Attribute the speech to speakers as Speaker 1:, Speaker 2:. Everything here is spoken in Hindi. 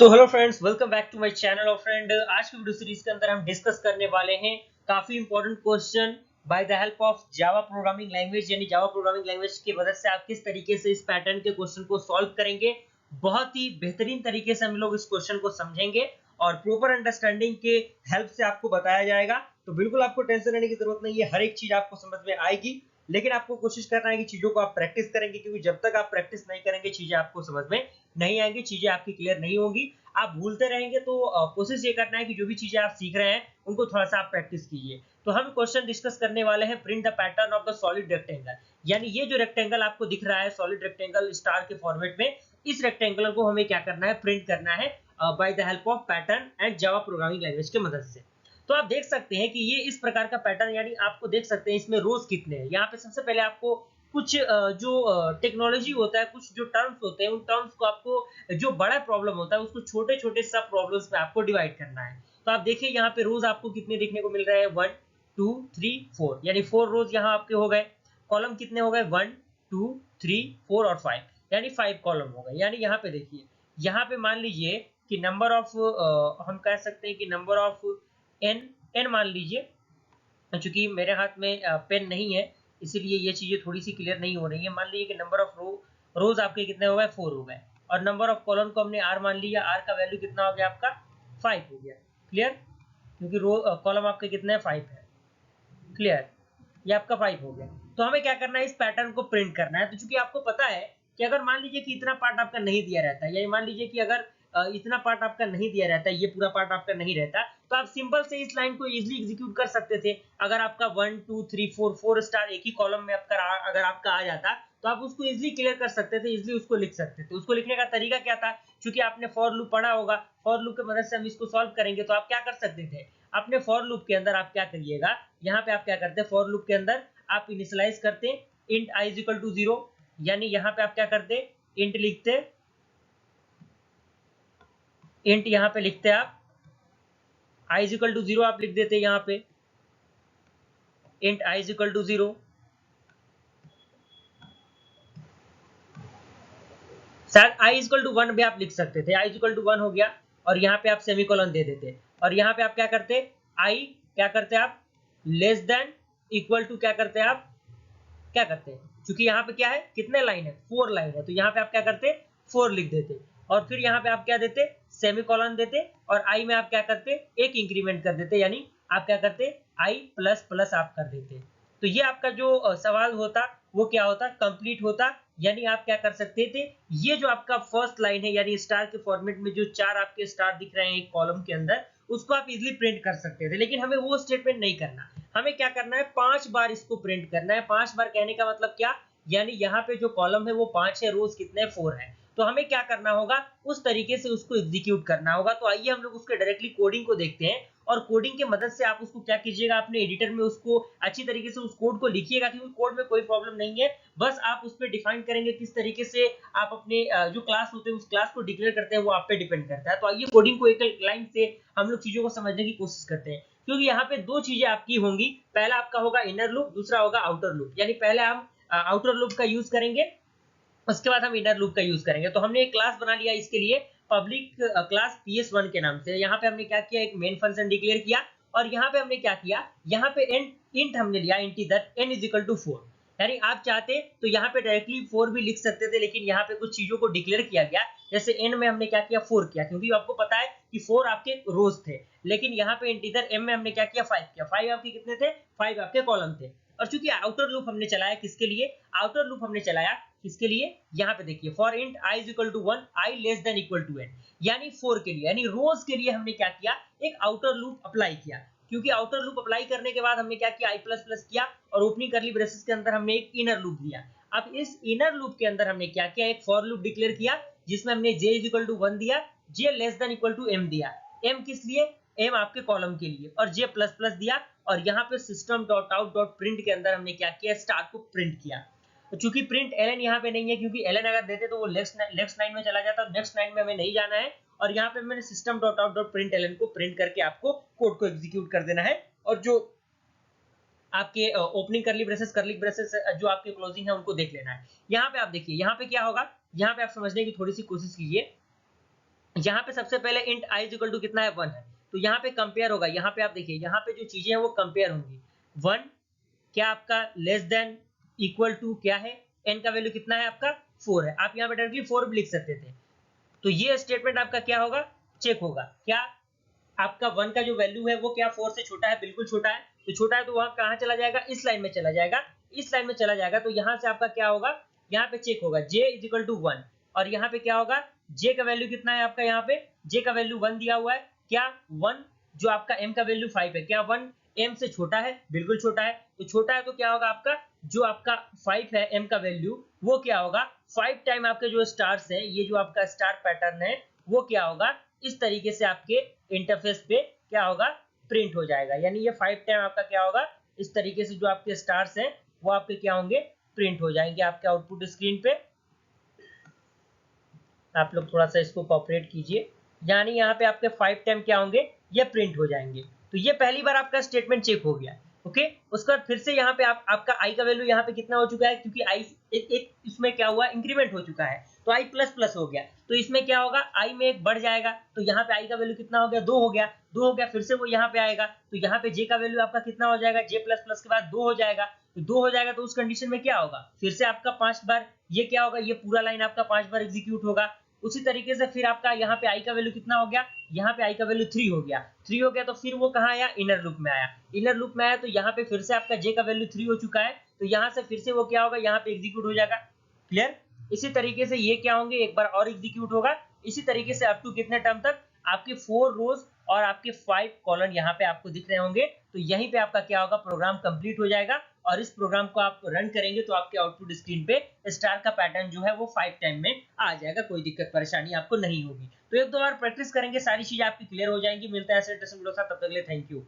Speaker 1: तो hello friends, welcome back to my channel. और फ्रेंड, आज की वीडियो सीरीज के अंदर हम डिस्कस करने वाले हैं काफी important question by the help of Java programming language. यानी जावा प्रोग्रामिंग लैंग्वेज की मदद से आप किस तरीके से इस पैटर्न के क्वेश्चन को सॉल्व करेंगे। बहुत ही बेहतरीन तरीके से हम लोग इस क्वेश्चन को समझेंगे और प्रॉपर अंडरस्टैंडिंग के हेल्प से आपको बताया जाएगा। तो बिल्कुल आपको टेंशन लेने की जरूरत नहीं है, हर एक चीज आपको समझ में आएगी। लेकिन आपको कोशिश करना है कि चीजों को आप प्रैक्टिस करेंगे, क्योंकि जब तक आप प्रैक्टिस नहीं करेंगे चीजें आपको समझ में नहीं आएंगी, चीजें आपकी क्लियर नहीं होगी, आप भूलते रहेंगे। तो कोशिश ये करना है कि जो भी चीजें आप सीख रहे हैं उनको थोड़ा सा आप प्रैक्टिस कीजिए। तो हम क्वेश्चन डिस्कस करने वाले हैं, print the pattern of the solid rectangle. यानी ये जो रेक्टेंगल आपको दिख रहा है सॉलिड रेक्टेंगल स्टार के फॉर्मेट में, इस रेक्टेंगल को हमें क्या करना है, प्रिंट करना है by the help of pattern and Java programming language की मदद से। तो आप देख सकते हैं कि ये इस प्रकार का पैटर्न, यानी आपको देख सकते हैं इसमें रोज कितने हैं। यहाँ पे सबसे पहले आपको कुछ जो टेक्नोलॉजी होता है, कुछ जो टर्म्स होते हैं, उन टर्म्स को आपको, जो बड़ा प्रॉब्लम होता है उसको छोटे छोटे सब प्रॉब्लम्स में आपको डिवाइड करना है। तो आप देखिए यहाँ पे रोज आपको कितने देखने को मिल रहे हैं, 1 2 3 4, यानी 4 रोज यहाँ आपके हो गए। कॉलम कितने हो गए, 1 2 3 4 और 5, यानी 5 कॉलम हो गए। यानी यहाँ पे देखिए, यहाँ पे मान लीजिए कि नंबर ऑफ, हम कह सकते हैं कि नंबर ऑफ एन एन मान लीजिए। चूंकि मेरे हाथ में पेन नहीं है, इसीलिए ये चीजें थोड़ी सी क्लियर नहीं हो रही है। मान लीजिए कि नंबर ऑफ रोज आपके कितने हो गए, 4 हो गए। और नंबर ऑफ कॉलम को हमने आर मान लिया, आर का वैल्यू कितना हो गया आपका, 5 हो गया। क्लियर, क्योंकि कॉलम आपके कितने 5 है। क्लियर, ये आपका 5 हो गया। तो हमें क्या करना है, इस पैटर्न को प्रिंट करना है। तो चूंकि आपको पता है कि अगर मान लीजिए कि इतना पार्ट आपका नहीं दिया रहता है, या मान लीजिए कि अगर इतना पार्ट आपका नहीं दिया रहता है, ये पूरा पार्ट आपका नहीं रहता, तो आप सिंपल से इस लाइन को इजीली एग्जीक्यूट कर सकते थे। अगर आपका 1 2 3 4 स्टार एक ही कॉलम में अगर आपका आ जाता, तो आप उसको इजीली क्लियर कर सकते थे, इजीली उसको लिख सकते थे। उसको लिखने का तरीका क्या था, क्योंकि आपने फॉर लूप पढ़ा होगा, फॉर लूप की मदद से हम इसको सॉल्व करेंगे। तो आप क्या कर सकते थे, अपने फॉर लूप के अंदर आप क्या करिएगा, यहाँ पे आप क्या करते हैं, फॉर लूप के अंदर आप इनिशियलाइज करते int i is equal to 0। यानी यहाँ पे आप क्या करते, इंट लिखते, इंट यहाँ पे लिखते आप i इज इक्वल टू 0 आप लिख देते यहाँ पे, int i is equal to 0। शायद i इज इक्वल टू 1 भी आप लिख सकते थे, i इज इक्वल टू 1 हो गया। और यहाँ पे आप सेमीकोलन दे देते, और यहाँ पे आप क्या करते, i क्या करते आप, लेस देन इक्वल टू क्या करते आप, क्या करते हैं, क्योंकि यहाँ पे क्या है, कितने लाइन है, 4 लाइन है, तो यहाँ पे आप क्या करते, 4 लिख देते। और फिर यहाँ पे आप क्या देते, सेमीकोलन देते, और आई में आप क्या करते, एक इंक्रीमेंट कर देते, यानी आप क्या करते, आई प्लस प्लस आप कर देते। तो ये आपका जो सवाल होता वो क्या होता, कंप्लीट होता। यानी आप क्या कर सकते थे, ये जो आपका फर्स्ट लाइन है, यानी स्टार के फॉर्मेट में जो 4 आपके स्टार दिख रहे हैं एक कॉलम के अंदर, उसको आप इजीली प्रिंट कर सकते थे। लेकिन हमें वो स्टेटमेंट नहीं करना, हमें क्या करना है, 5 बार इसको प्रिंट करना है। 5 बार कहने का मतलब क्या, यानी यहाँ पे जो कॉलम है वो 5 है, रोज कितने 4 है। तो हमें क्या करना होगा, उस तरीके से उसको एग्जीक्यूट करना होगा। तो आइए हम लोग उसके डायरेक्टली कोडिंग को देखते हैं, और कोडिंग की मदद से आप उसको क्या कीजिएगा, अपने एडिटर में उसको अच्छी तरीके से उस कोड को लिखिएगा, क्योंकि कोड में कोई प्रॉब्लम नहीं है। बस आप उस पर डिफाइन करेंगे किस तरीके से आप अपने जो क्लास होते हैं उस क्लास को डिक्लेयर करते हैं, वो आप पे डिपेंड करता है। तो आइए कोडिंग को एक लाइन से हम लोग चीजों को समझने की कोशिश करते हैं। क्योंकि यहाँ पे दो चीजें आपकी होंगी, पहला आपका होगा इनर लूप, दूसरा होगा आउटर लूप। यानी पहले हम आउटर लूप का यूज करेंगे, उसके बाद हम इनर लूप का यूज करेंगे। तो हमने एक क्लास बना लिया इसके लिए, पब्लिक क्लास ps1 के नाम से। यहाँ पे हमने क्या किया, एक मेन फंक्शन डिक्लेयर किया, और यहाँ पे हमने क्या किया, यहाँ पे इंट हमने लिया, integer n is equal to 4। यानी आप चाहते तो यहाँ पे डायरेक्टली 4 भी लिख सकते थे, लेकिन यहाँ पे कुछ चीजों को डिक्लेयर किया गया। जैसे n में हमने क्या किया, 4 किया, क्योंकि आपको पता है कि 4 आपके रोज थे। लेकिन यहाँ पे इंटीजर m में हमने क्या किया, 5 किया। 5 आपके कितने थे, 5 आपके कॉलम थे। और चूंकि आउटर लूप हमने चलाया, किसके लिए, आउटर लूप हमने चलाया किसके लिए, यहाँ पे देखिए, for int i is equal to 1, i less than equal to n, यानी 4 के लिए, यानी रोज के लिए हमने क्या किया, एक आउटर लूप अप्लाई किया। क्योंकि आउटर लूप अप्लाई करने के बाद हमने क्या किया, i प्लस प्लस किया, और ओपनिंग करली ब्रेसेस के अंदर हमने एक इनर लूप दिया। अब इस इनर लूप के अंदर हमने क्या किया, एक फॉर लूप डिक्लेयर किया, जिसमें हमने j इज इक्वल टू 1 दिया, j less than equal to m दिया। m किस लिए, m आपके कॉलम के लिए, और j प्लस प्लस दिया। और यहाँ पे system dot out dot print के अंदर हमने क्या किया, स्टार को प्रिंट किया। तो चूंकि प्रिंट एलन यहाँ पे नहीं है, क्योंकि एलन अगर देते तो वो नेक्स्ट लाइन में चला जाता, नेक्स्ट लाइन में हमें नहीं जाना है। और यहाँ पे मैंने system dot out dot print L N को प्रिंट करके आपको कोड को एग्जीक्यूट कर देना है। और जो आपके ओपनिंग करली ब्रेसेस जो आपके क्लोजिंग है उनको देख लेना है। यहाँ पे आप देखिए, यहाँ पे क्या होगा, यहाँ पे आप समझने की थोड़ी सी कोशिश कीजिए। यहाँ पे सबसे पहले int i is equal to कितना है 1 है, तो यहाँ पे कंपेयर होगा। यहाँ पे आप देखिए, यहाँ पे जो चीजें हैं वो कंपेयर होंगी। 1 क्या आपका लेस देन इक्वल टू क्या है, n का वैल्यू कितना है आपका 4 है। आप यहाँ पे डायरेक्टली 4 भी लिख सकते थे। तो ये स्टेटमेंट आपका क्या होगा, चेक होगा। क्या आपका 1 का जो वैल्यू है वो क्या 4 से छोटा है, बिल्कुल छोटा है। तो छोटा है तो वहां कहां चला जाएगा, इस लाइन में चला जाएगा, इस लाइन में चला जाएगा। तो यहां से आपका क्या होगा, यहाँ पे चेक होगा j इज इक्वल टू 1, और यहाँ पे क्या होगा, j का वैल्यू कितना है आपका, यहाँ पे j का वैल्यू 1 दिया हुआ है। क्या 1 जो आपका m का वैल्यू 5 है, क्या 1 m से छोटा है, बिल्कुल छोटा है। तो छोटा है तो क्या होगा आपका, जो आपका 5 है m का वैल्यू, वो क्या होगा 5 टाइम आपके जो स्टार्स है, ये जो आपका स्टार पैटर्न है वो क्या होगा, इस तरीके से आपके इंटरफेस पे क्या होगा, प्रिंट हो जाएगा। यानी ये 5 टाइम आपका क्या होगा, इस तरीके से जो आपके स्टार्स हैं वो आपके क्या होंगे, प्रिंट हो जाएंगे आपके आउटपुट स्क्रीन पे। आप लोग थोड़ा सा इसको कॉपरेट कीजिए, यानी यहाँ पे आपके 5 टाइम क्या होंगे, ये प्रिंट हो जाएंगे। तो ये पहली बार आपका स्टेटमेंट चेक हो गया। ओके, उसके बाद फिर से यहाँ पे आपका i का वैल्यू यहाँ पे कितना हो चुका है, क्योंकि i एक इसमें क्या हुआ, इंक्रीमेंट हो चुका है, तो i प्लस प्लस हो गया। तो इसमें क्या होगा, i में एक बढ़ जाएगा, तो यहाँ पे i का वैल्यू कितना हो गया, 2 हो गया। 2 हो गया, फिर से वो यहाँ पे आएगा, तो यहाँ पे j का वैल्यू आपका कितना हो जाएगा, j प्लस प्लस के बाद 2 हो जाएगा। तो 2 हो जाएगा, तो उस कंडीशन में क्या होगा, फिर से आपका 5 बार ये क्या होगा, ये पूरा लाइन आपका 5 बार एग्जीक्यूट होगा। उसी तरीके से फिर आपका यहाँ पे i का वैल्यू कितना हो गया, यहाँ पे i का वैल्यू 3 हो गया। 3 हो गया तो फिर वो कहाँ आया, इनर लूप में आया। इनर लूप में आया तो यहाँ पे फिर से आपका j का वैल्यू 3 हो चुका है, तो यहाँ से फिर से वो क्या होगा, यहाँ पे एग्जीक्यूट हो जाएगा। क्लियर। इसी तरीके से ये क्या होंगे, एक बार और एग्जीक्यूट होगा। इसी तरीके से अप टू कितने टर्म तक, आपके 4 रोज और आपके 5 कॉलम यहाँ पे आपको दिख रहे होंगे। तो यहीं पे आपका क्या होगा, प्रोग्राम कंप्लीट हो जाएगा। और इस प्रोग्राम को आप रन करेंगे तो आपके आउटपुट स्क्रीन पे स्टार का पैटर्न जो है वो 5 टाइम में आ जाएगा, कोई दिक्कत परेशानी आपको नहीं होगी। तो एक दो बार प्रैक्टिस करेंगे, सारी चीजें आपकी क्लियर हो जाएंगी। मिलता है ऐसे इंटरेस्टिंग वीडियो के साथ, तब तक के लिए थैंक यू।